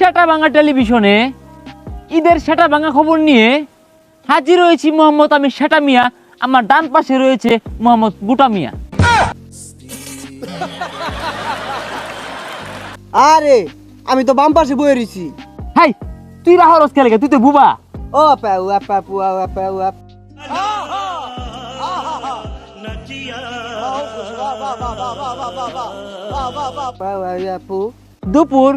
সেটা বাংলা টেলিভিশনে ঈদের সেটা বাংলা খবর নিয়ে হাজির হয়েছি মোহাম্মদ আমি সেটা মিয়া। আমার ডান পাশে রয়েছে মোহাম্মদ বুটা মিয়া। আরে আমি তো বাম পাশে বয়ে রইছি। হাই তুই রাহরস খেলে তুই তো বুবা। ও পাউ আপা পুয়া পাউ আপ দুপুর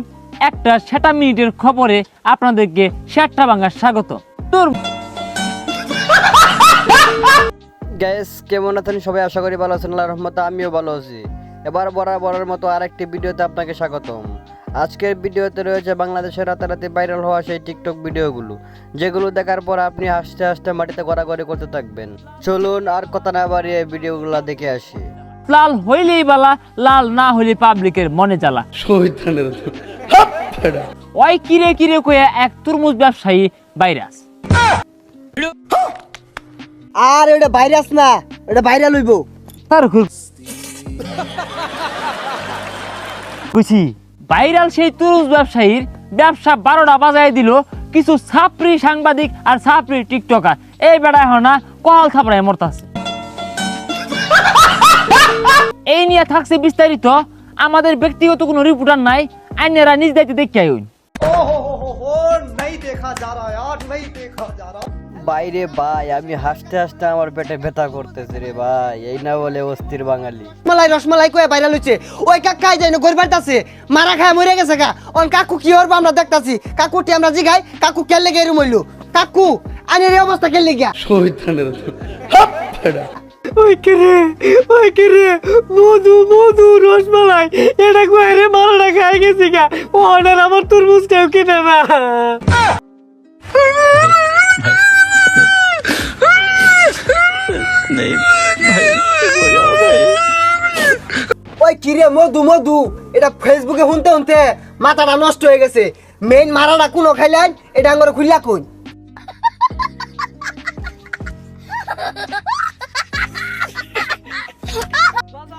1টা 7 মিনিটের খবরে আপনাদেরকে সেটা বাংলা স্বাগত। তোর গাইস কেমন আছেন সবাই? আশা করি ভালো আছেন, আল্লাহর রহমতে আমিও ভালো আছি। এবার বরাবরের মতো আরেকটি ভিডিওতে আপনাকে স্বাগতম। আজকের ভিডিওতে রয়েছে বাংলাদেশের রাতারাতি ভাইরাল হওয়া সেই টিকটক ভিডিওগুলো, যেগুলো দেখার পর আপনি হাসতে হাসতে মাটিতে গড়াগড়ি করতে থাকবেন। চলুন আর কথা না বাড়িয়ে ভিডিওগুলো দেখে আসি। লাল হইলেই বালা, লাল না হইলে পাবলিকের মনে জ্বালা। ওই কিরে কিরে কইয়া এক তরমুজ ব্যবসায়ী ভাইরাস। আর এটা ভাইরাস না, এটা ভাইরাল হইব। তার বুঝি ভাইরাল সেই তরমুজ ব্যবসায়ীর ব্যবসা 12টা বাজায় দিল কিছু ছাপরি সাংবাদিক আর ছাপরি টিকটকার। এই বেড়া এখন না কল থাপড়ায় মরতাছে। এই নিয়ে থাকছে বিস্তারিত, আমাদের ব্যক্তিগত কোনো রিপোর্টার নাই, আইনেরা নিজ দায়িত্বে দেখে আইন। বাইরে ভাই আমি হাসতে হাসতে আমার পেটে ব্যথা করতেছে রে ভাই, এই না বলে অস্থির বাঙালি। মালাই রসমালাই কয়ে ভাইরাল হইছে, ওই কাকাই যাই না গরবার আছে মারা খায় মরে গেছে গা। অন কাকু কি হরবা আমরা দেখতাছি, কাকুটি আমরা জিগাই কাকু কেলে গে এরম হইলো, কাকু আনের এই অবস্থা কেলে গিয়া শহীদানের ওই কে মধু মধু রসমালাই এটা কয়ে রে মারাটা খাই গেছি গা। ও অনার আমার তরমুজটাও কিনে না। ওই কিরে মধু মধু এটা ফেসবুকে শুনতে শুনতে মাথাটা নষ্ট হয়ে গেছে। মেইন মারাটা কোনো খাইলেন এটা আঙ্গরে খুললা কই।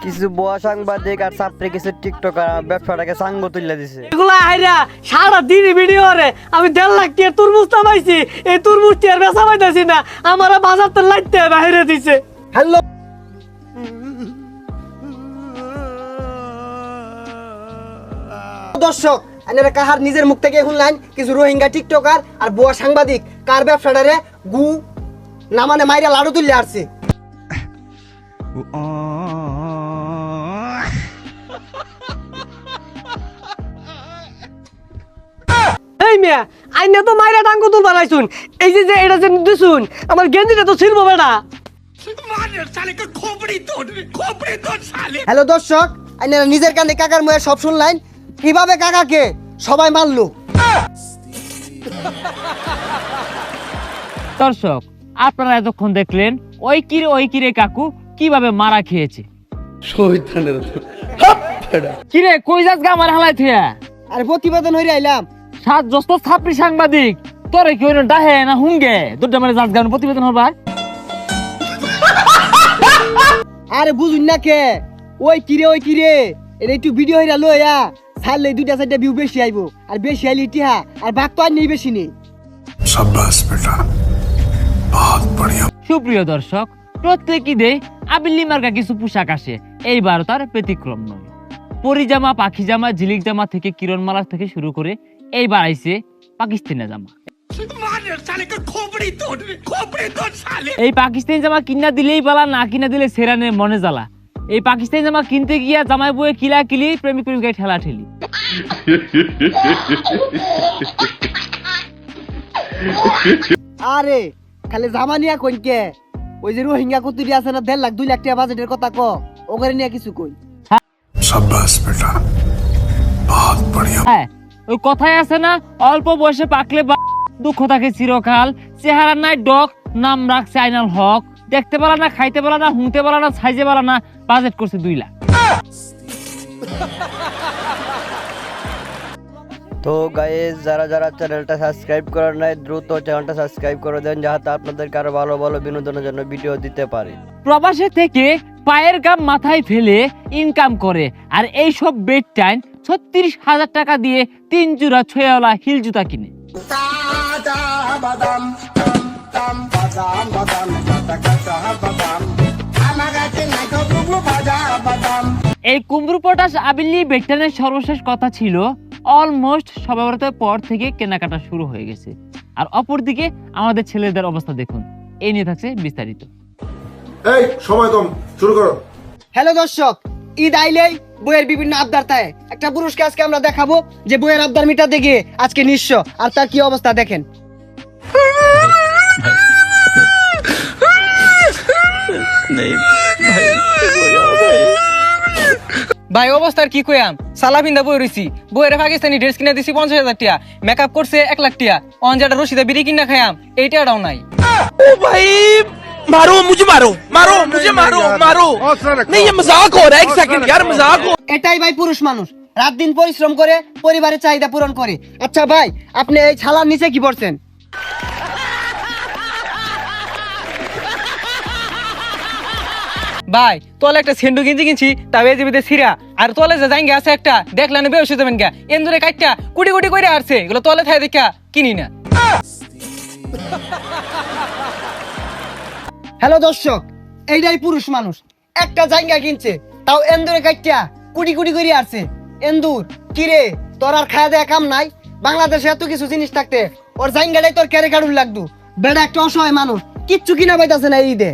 কিছু বুয়া সাংবাদিক আর ছাত্রী কিছু টিকটকার ব্যবসাটাকে সাঙ্গ তুলে দিছে। এগুলা আইরা সারা দিন ভিডিও রে আমি 1.5 লাখ টাকা তরমুজ নামাইছি, এই তরমুজটি আর বেচা পাইতাছি না, আমার বাজার তো লাইতে বাইরে দিছে। হ্যালো দর্শক, আপনারা কাহার নিজের মুখ থেকে শুনলেন কিছু রোহিঙ্গা টিকটকার আর বুয়া সাংবাদিক কার ব্যবসাটারে গু না মানে মাইরা লাড়ু তুলে আসছে। এই মিয়া আইনে তো মাইরা টাঙ্গ তুল বানাইছুন, এই যে যে এটা যে দিছুন আমার গেঞ্জিটা তো ছিড়বো বেটা। হ্যালো দর্শক, আপনারা নিজের কানে কাকার মুখে সব শুনলেন কিভাবে কাকাকে সবাই মানলো। দর্শক আপনারা এতক্ষণ দেখলেন ওই কিরে কাকু কিভাবে মারা খেয়েছে। কিরে কই যাস গা আমার হালাই থিয়া? আর প্রতিবেদন হইরে আইলাম। 7 জস্ত ছাপরি সাংবাদিক তোরে কি হইল ডাহে না হুঙ্গে দুটা মানে যাস গান প্রতিবেদন হবার। আরে বুঝুন না কে ওই কিরে এটা একটু ভিডিও হইরা লইয়া ছাড়লে 2-4টা ভিউ বেশি আইবো, আর বেশি আইলে ইতিহা আর বাক তো আর নেই বেশি নেই। शाबाश बेटा बहुत बढ़िया। সুপ্রিয় দর্শক, প্রত্যেক ঈদে আবিল্লি মার্কা কিছু পোশাক আসে, এইবার তার ব্যতিক্রম নয়। পরিজামা, পাখি জামা, ঝিলিক জামা থেকে কিরণমালা থেকে শুরু করে এইবার আইছে পাকিস্তানি জামা। এই পাকিস্তানি জামা কিনা দিলেই বালা, না কিনা দিলে সেরানের মনে জ্বালা। এই পাকিস্তানি জামা কিনতে গিয়া জামাই বয়ে কিলা কিলি, প্রেমিক প্রেমিকায় ঠেলা ঠেলি। আরে খালি জামা নিয়া কইন কে, ওই যে রোহিঙ্গা কুতুরি আছে না 1.5 লাখ 2 লাখ টাকা বাজেটের কথা ক, ওখানে নিয়ে কিছু কই। शाबाश बेटा बहुत बढ़िया। হ্যাঁ ওই কথাই আছে না, অল্প বয়সে পাকলে দুঃখ থাকে চিরকাল। চেহারা নাই ডক, নাম রাখছে আইনাল হক। দেখতে পারা না, খাইতে পারা না, হুঁতে পারা না, সাইজে পারা না, বাজেট করছে 2 লাখ। তো গাইস যারা যারা চ্যানেলটা সাবস্ক্রাইব করেন নাই দ্রুত চ্যানেলটা সাবস্ক্রাইব করে দেন, যাতে আপনাদেরকে আরো ভালো ভালো বিনোদনের জন্য ভিডিও দিতে পারি। প্রবাসে থেকে পায়ের গাম মাথায় ফেলে ইনকাম করে, আর এই সব বেড টাইম 36,000 টাকা দিয়ে 3 জোড়া ছোয়াওয়ালা হিল জুতা কিনে। এই কুমড়ো পটাশ আবিল্লি বেটানের সর্বশেষ কথা ছিল অলমোস্ট সবে বরাতের পর থেকে কেনাকাটা শুরু হয়ে গেছে। আর অপরদিকে আমাদের ছেলেদের অবস্থা দেখুন, এই নিয়ে থাকছে বিস্তারিত। এই সময় কম, শুরু করো। হ্যালো দর্শক, ঈদ আইলেই বইয়ের বিভিন্ন আবদার থাকে। একটা পুরুষকে আজকে আমরা দেখাবো যে বইয়ের আবদার মিটাতে গিয়ে আজকে নিঃস্ব, আর তার কি অবস্থা দেখেন। ভাই অবস্থার কি কইয়াম, সালা পিন্দা বই রইছি, বইয়ের পাকিস্তানি ড্রেস কিনা দিছি 50,000 টাকা, মেকআপ করছে 1 লাখ টাকা, অনজাটা রশিদা বিড়ি কিনা খায়াম এইটাও নাই। ओ भाई मारो मुझे, मारो मारो मुझे, मारो मारो। नहीं ये मजाक हो रहा है, एक सेकंड यार, मजाक हो। এটাই ভাই পুরুষ মানুষ, রাত দিন পরিশ্রম করে পরিবারের চাহিদা পূরণ করে। আচ্ছা ভাই, আপনি এই ছালার নিচে কি পড়ছেন? ভাই তোলে একটা সেন্ডু গেঞ্জি কিনছি, তবে এই জীবিতে ছিড়া, আর তোলে যে জাঙ্গে আছে একটা দেখলেন বেশ হয়ে যাবেন গা, এন্দুরে কাটটা কুটি কুটি করে আসছে, এগুলো তোলে থাকে দেখা কিনি না। হ্যালো দর্শক, এইটাই পুরুষ মানুষ, একটা জায়গা কিনছে, তাও এন্দুরে কাটিয়া কুটি কুটি করে আসছে। এন্দুর কিরে, তোর আর খাওয়া দেয়া কাম নাই? বাংলাদেশে এত কিছু জিনিস থাকতে ওর জায়গাটাই তোর ক্যারে কাড়ুর লাগতো। বেড়া একটা অসহায় মানুষ, কিচ্ছু কিনা পাইতাছে না এই ঈদে।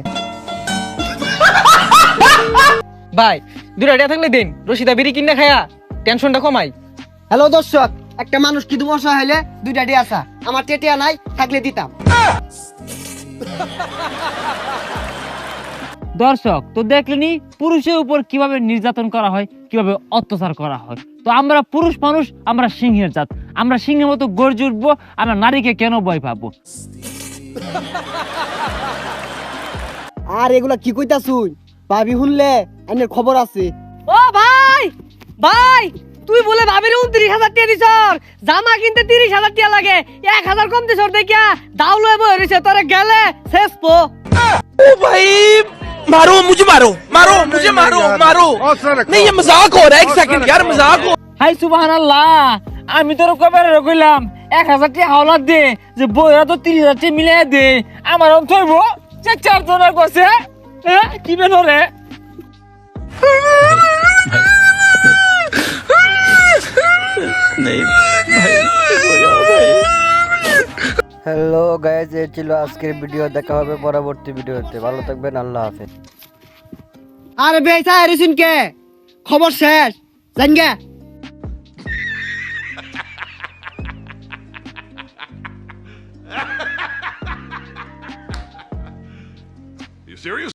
ভাই দুটা টাকা থাকলে দিন, রশিদা বিড়ি কিনা খায়া টেনশনটা কমাই। হ্যালো দর্শক, একটা মানুষ কিন্তু অসহায় হলে দুইটা ডি আসা, আমার টেটিয়া নাই, থাকলে দিতাম। দর্শক তো দেখলেনি পুরুষের উপর কিভাবে নির্যাতন করা হয়, কিভাবে অত্যাচার করা হয়। তো আমরা পুরুষ মানুষ, আমরা সিংহের জাত, আমরা সিংহের মতো গর্জে উঠবো। আমরা নারীকে কেন ভয় পাবো? আর এগুলা কি কইতাছুই? ভাবি শুনলে আইনের খবর আছে। ও ভাই, ভাই তুই বলে ভাবির 29,000 টাকা দিছ, জামা কিনতে 30,000 টাকা লাগে, 1,000 কম দিছ দেখিয়া দাও লয়ে বই রইছে, তোরে গেলে শেষ পো। ओ भाई मारो मुझे, मारो मारो मुझे, मारो मारो। नहीं ये मजाक हो रहा है, एक सेकंड यार, मजाक हो। হাই সুবহানাল্লাহ, আমি তোর কবে কইলাম 1,000 টাকা হাওলাত দে, যে বইরা তো 30,000 টাকা মিলাই দে, আমার অন থইব যে 4 জনের কাছে। কি বেন রে? नहीं भाई হ্যালো গাইজ, এই ছিল আজকের ভিডিও। দেখা হবে পরবর্তী ভিডিওতে। ভালো থাকবেন, আল্লাহ হাফেজ। আরে বেচা এরিসিন কে খবর শেষ জানগা। You serious?